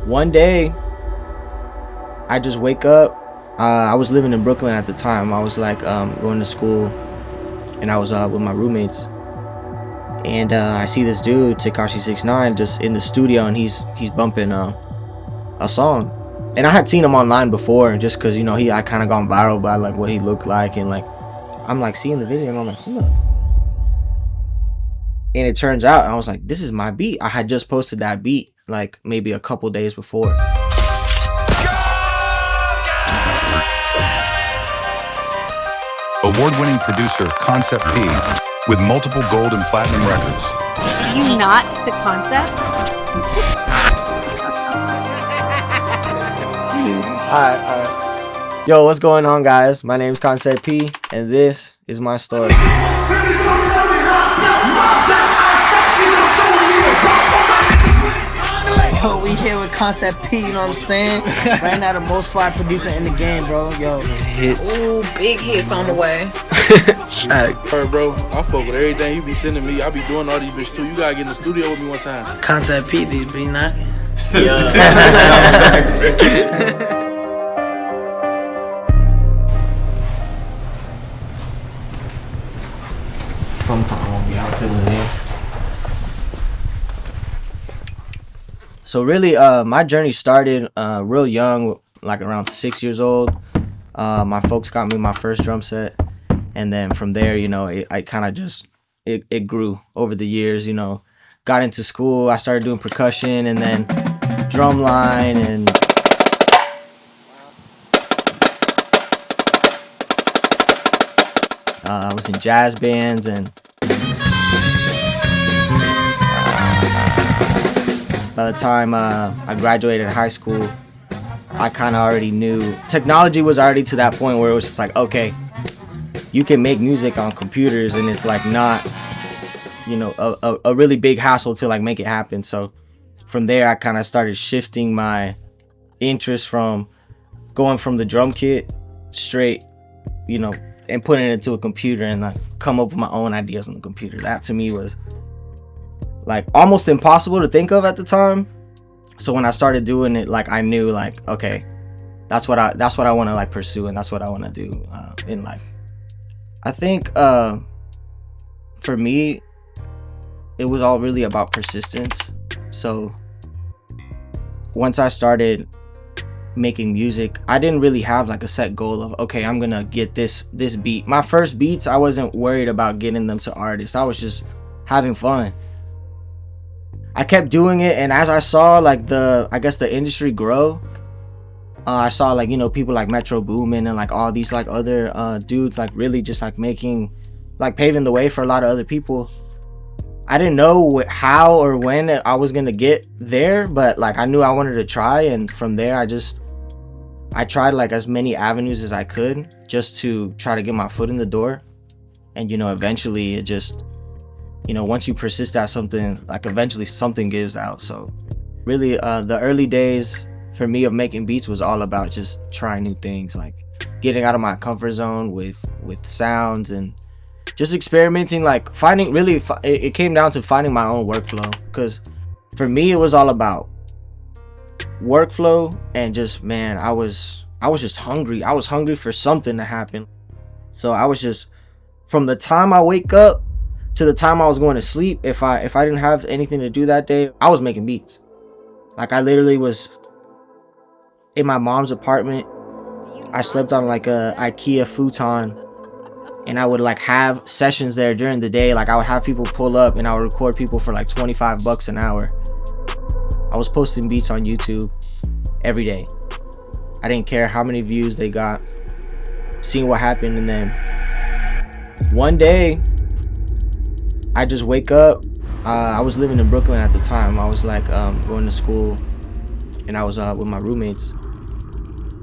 One day, I just wake up. I was living in Brooklyn at the time. I was like going to school, and I was with my roommates. And I see this dude, Tekashi 6ix9ine, just in the studio, and he's bumping a song. And I had seen him online before, just because I kind of gone viral by like what he looked like, and like I'm like seeing the video, and I'm like, hold up. And it turns out, I was like, this is my beat. I had just posted that beat like maybe a couple days before. Award-winning producer Koncept P with multiple gold and platinum records. Do you not get the concept? Alright. Yo, what's going on, guys? My name's Koncept P, and this is my story. Yo, we here with Koncept P, you know what I'm saying? Right now, the most fire producer in the game, bro. Yo. Hits. Ooh, big hits on the way. Hey, bro, I fuck with everything you be sending me. I be doing all these bitches too. You gotta get in the studio with me one time. Koncept P, these be knocking. Yeah. Sometime I won't be out till Museum. So really, my journey started real young, like around 6 years old. My folks got me my first drum set, and then from there, I kind of just it grew over the years. Got into school, I started doing percussion, and then drum line, and I was in jazz bands, and by the time I graduated high school, I kind of already knew technology was already to that point where it was just like, okay, you can make music on computers, and it's like not, a really big hassle to like make it happen. So from there, I kind of started shifting my interest from going from the drum kit straight, and putting it into a computer and like come up with my own ideas on the computer. That to me was like almost impossible to think of at the time. So when I started doing it, like I knew like, okay, that's what I want to like pursue, and that's what I want to do in life. I think for me, it was all really about persistence. So once I started making music, I didn't really have like a set goal of, okay, I'm gonna get this beat. My first beats, I wasn't worried about getting them to artists. I was just having fun. I kept doing it, and as I saw like the industry grow, I saw like people like Metro Boomin and like all these like other dudes like really just like making, like paving the way for a lot of other people. I didn't know how or when I was gonna get there, but like I knew I wanted to try, and from there I tried like as many avenues as I could just to try to get my foot in the door. And eventually it just, once you persist at something, like eventually something gives out. So really the early days for me of making beats was all about just trying new things, like getting out of my comfort zone with sounds, and just experimenting, like finding, really it came down to finding my own workflow. Because for me, it was all about workflow, and just, man, I was just hungry. I was hungry for something to happen. So I was just, from the time I wake up to the time I was going to sleep, if I didn't have anything to do that day, I was making beats. Like I literally was in my mom's apartment. I slept on like a IKEA futon, and I would like have sessions there during the day. Like I would have people pull up, and I would record people for like $25 an hour. I was posting beats on YouTube every day. I didn't care how many views they got, seeing what happened. And then one day, I just wake up. I was living in Brooklyn at the time. I was like going to school, and I was with my roommates.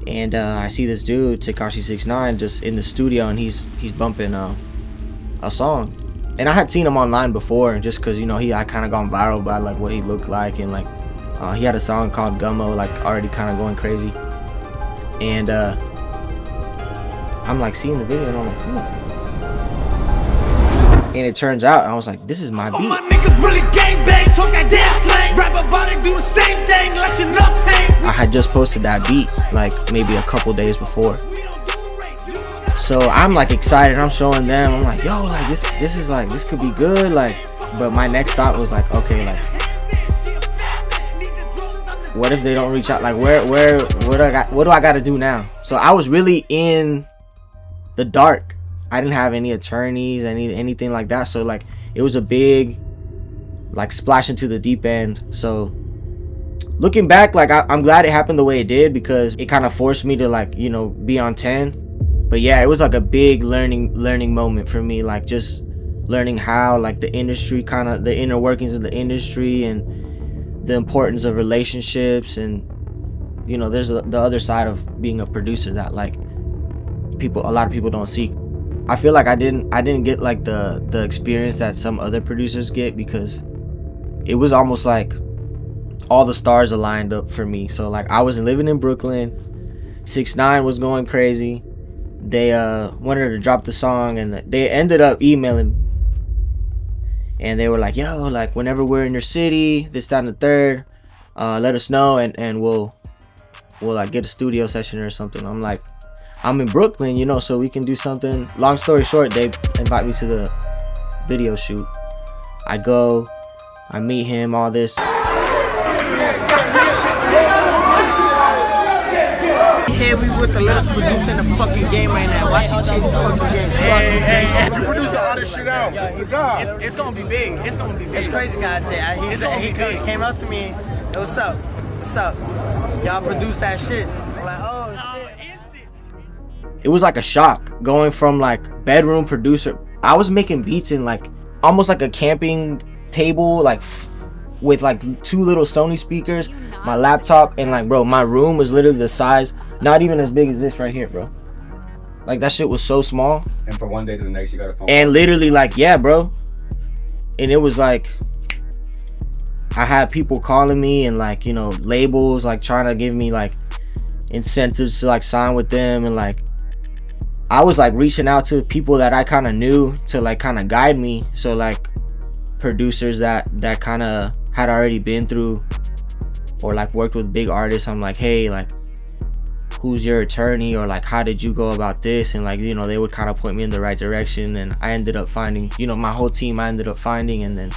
And I see this dude, Tekashi 6ix9ine, just in the studio, and he's bumping a song. And I had seen him online before, just because I kind of gone viral by like what he looked like, and like he had a song called Gummo, like already kind of going crazy. And I'm like seeing the video, and I'm like, and it turns out, I was like, this is my beat. All my niggas really gang bang, talk that damn slang. Rap about just posted that beat like maybe a couple days before. So I'm like excited. I'm showing them. I'm like, yo, like this is like, this could be good. Like, but my next thought was like, okay, like, what if they don't reach out? Like, what do I got to do now? So I was really in the dark. I didn't have any attorneys, anything like that. So like, it was a big like splash into the deep end. So looking back, like I'm glad it happened the way it did, because it kind of forced me to like, you know, be on 10. But yeah, it was like a big learning moment for me, like just learning how like the industry, kind of the inner workings of the industry and the importance of relationships. And you know, there's the other side of being a producer that like a lot of people don't see. I feel like I didn't get like the experience that some other producers get, because it was almost like all the stars aligned up for me. So like, I was living in Brooklyn, 6ix9ine was going crazy. They wanted to drop the song, and they ended up emailing, and they were like, yo, like whenever we're in your city, this, that, and the third, let us know, and we'll like get a studio session or something. I'm like, I'm in Brooklyn, you know, so we can do something. Long story short, they invite me to the video shoot. I go, I meet him, all this. Here we with the latest producer in the fucking game right now. Watch you change the fucking game. We produce the hottest shit out. Let's go. It's gonna be big. It's gonna be big. It's crazy, guys. He came up to me. Hey, what's up? What's up? Y'all produce that shit. I'm like, oh shit. It was like a shock going from like bedroom producer. I was making beats in like almost like a camping table, like with like 2 little Sony speakers, my laptop, and like, bro, my room was literally the size, not even as big as this right here, bro. Like, that shit was so small. And from one day to the next, you got a phone. And literally, like, yeah, bro. And it was like, I had people calling me, and like, you know, labels like trying to give me like incentives to like sign with them, and like I was like reaching out to people that I kind of knew to like kind of guide me. So like producers that kind of had already been through or like worked with big artists, I'm like, hey, like, who's your attorney, or like, how did you go about this? And like, you know, they would kind of point me in the right direction, and I ended up finding, you know, my whole team I ended up finding. And then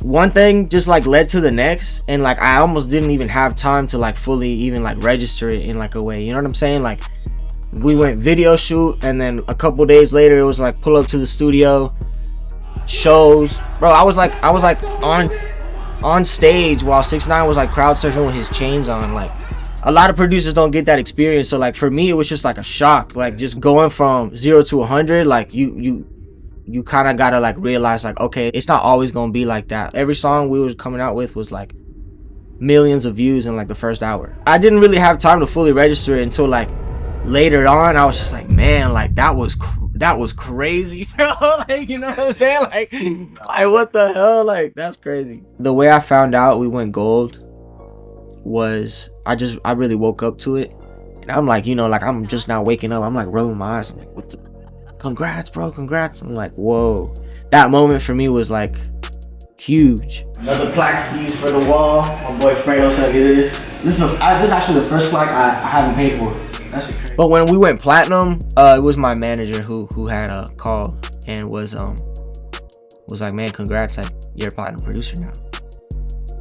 one thing just like led to the next, and like I almost didn't even have time to like fully even like register it in like a way, you know what I'm saying? Like, we went video shoot, and then a couple days later it was like pull up to the studio, shows, bro. I was like on stage while 6ix9ine was like crowd surfing with his chains on. Like, a lot of producers don't get that experience. So like, for me, it was just like a shock, like just going from 0 to 100. Like, you kind of gotta like realize like, okay, it's not always gonna be like that. Every song we was coming out with was like millions of views in like the first hour. I didn't really have time to fully register it until like later on. I was just like, man, like that was crazy, bro. Like, you know what I'm saying? Like what the hell? Like, that's crazy. The way I found out we went gold was I really woke up to it, and I'm like, you know, like I'm just now waking up. I'm like rubbing my eyes. I'm like, what the? Congrats, bro, congrats. I'm like, whoa. That moment for me was like huge. Another plaque skis for the wall. My boy Fredo sent me this. This is actually the first plaque I haven't paid for. That's crazy. But when we went platinum, it was my manager who had a call and was like, man, congrats, like you're a platinum producer now.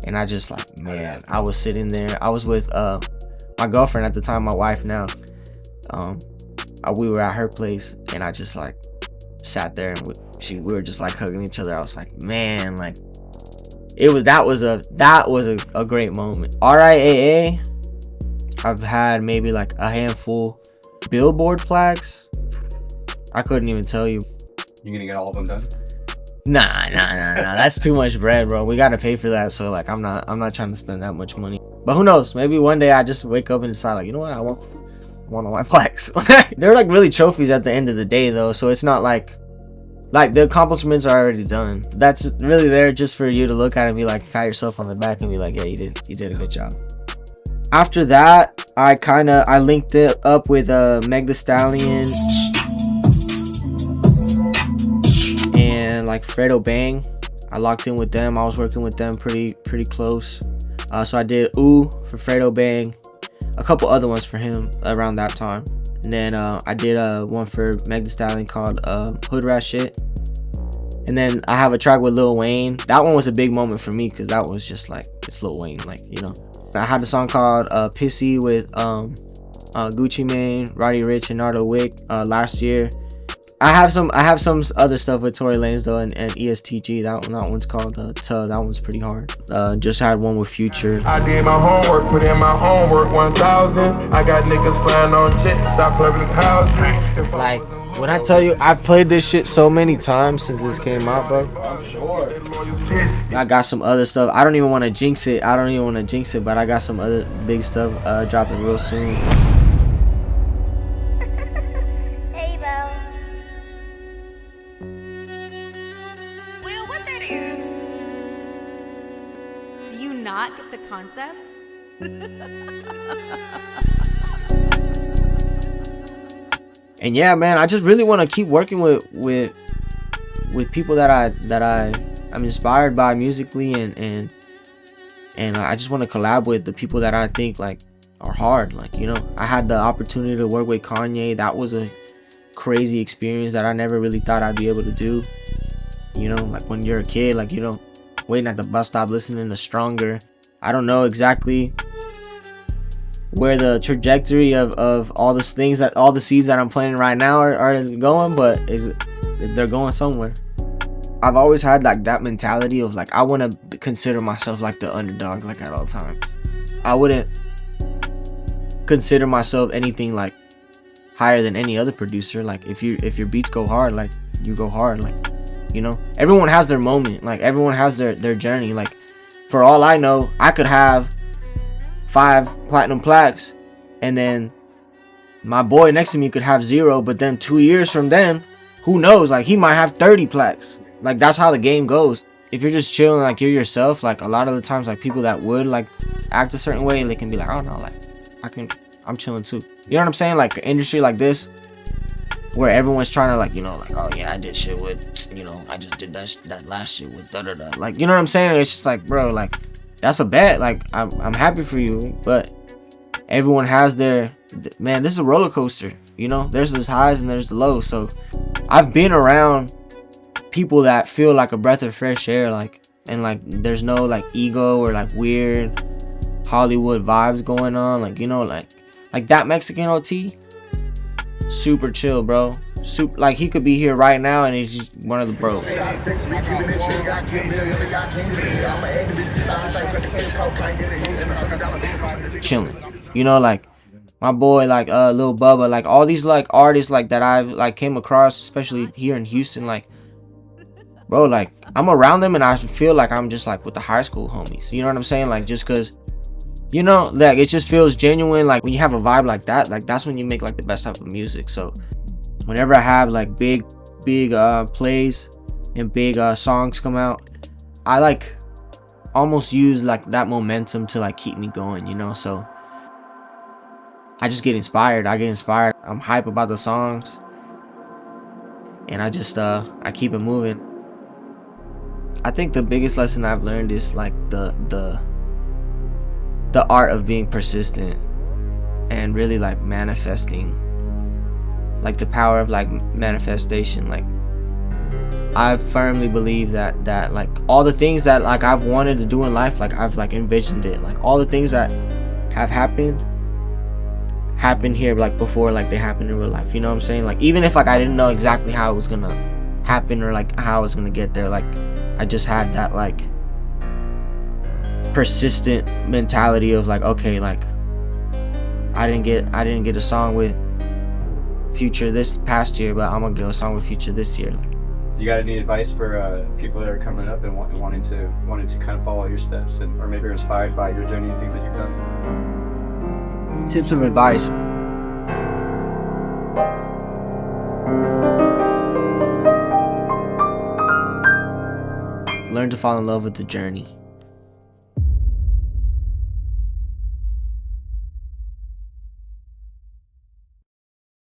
And I just like, man, I was sitting there. I was with my girlfriend at the time, my wife now. We were at her place, and I just like sat there, and we were just like hugging each other. I was like, man, like that was a great moment. RIAA, I've had maybe like a handful. Billboard plaques, I couldn't even tell you. You gonna get all of them done? Nah. That's too much bread, bro. We gotta pay for that. So like, I'm not trying to spend that much money. But who knows? Maybe one day I just wake up and decide like, you know what, I want one of my plaques. They're like really trophies at the end of the day though, so it's not like the accomplishments are already done. That's really there just for you to look at and be like, pat yourself on the back and be like, yeah, you did a good job. After that, I linked it up with Megan Thee Stallion and like Fredo Bang. I locked in with them. I was working with them pretty close. So I did Ooh for Fredo Bang, a couple other ones for him around that time. And then I did one for Megan Thee Stallion called Hood Rat Shit. And then I have a track with Lil Wayne. That one was a big moment for me because that was just like, it's Lil Wayne, like, you know. I had a song called Pissy with Gucci Mane, Roddy Ricch, and Nardo Wick last year. I have some other stuff with Tory Lanez though, and ESTG. That one's called Tuh. That one's pretty hard. Just had one with Future. I did my homework, put in my own work 1,000. I got niggas flying on jets out public houses. Like, when I tell you, I've played this shit so many times since this came out, bro. I'm sure. I got some other stuff. I don't even want to jinx it. But I got some other big stuff dropping real soon. Not get the concept? And yeah, man, I just really want to keep working with people that I'm inspired by musically, and I just want to collab with the people that I think like are hard. Like, you know, I had the opportunity to work with Kanye. That was a crazy experience that I never really thought I'd be able to do. You know, like when you're a kid, like, you know, waiting at the bus stop listening to Stronger. I don't know exactly where the trajectory of all the things that all the seeds that I'm planting right now are going, but they're going somewhere. I've always had like that mentality of like, I want to consider myself like the underdog, like at all times. I wouldn't consider myself anything like higher than any other producer. Like if your beats go hard, like you go hard. Like, you know, everyone has their moment. Like everyone has their journey. Like for all I know, I could have 5 platinum plaques, and then my boy next to me could have 0. But then 2 years from then, who knows? Like he might have 30 plaques. Like that's how the game goes. If you're just chilling, like you're yourself, like a lot of the times, like people that would like act a certain way, they can be like, oh no, like I'm chilling too. You know what I'm saying? Like an industry like this, where everyone's trying to like, you know, like, oh yeah, I did shit with, you know, I just did that last shit with da da da. Like, you know what I'm saying? It's just like, bro, like that's a bet. Like I'm happy for you, but everyone has their, man, this is a roller coaster. You know, there's the highs and there's the lows. So I've been around people that feel like a breath of fresh air, like, and like there's no like ego or like weird Hollywood vibes going on. Like, you know, like that Mexican OT, super chill, bro. Super, like he could be here right now and he's just one of the bros. Chilling, you know, like my boy, like Lil Bubba, like all these like artists like that I've like came across, especially here in Houston, like, bro, like I'm around them and I feel like I'm just like with the high school homies. You know what I'm saying? Like just cause, you know, like it just feels genuine. Like when you have a vibe like that, like that's when you make like the best type of music. So whenever I have like big plays and big songs come out, I like almost use like that momentum to like keep me going, you know. So I just get inspired. I'm hype about the songs, and I just I keep it moving. I think the biggest lesson I've learned is like the art of being persistent and really like manifesting, like the power of like manifestation. Like I firmly believe that like all the things that like I've wanted to do in life, like I've like envisioned it. Like all the things that have happened here like before like they happened in real life. You know what I'm saying? Like even if like I didn't know exactly how it was gonna happen or like how I was gonna get there, like I just had that like persistent mentality of like, okay, like I didn't get a song with Future this past year, but I'm gonna get a song with Future this year. Like, You got any advice for people that are coming up and wanting to kind of follow your steps, or maybe are inspired by your journey and things that you've done? Tips of advice. Learn to fall in love with the journey.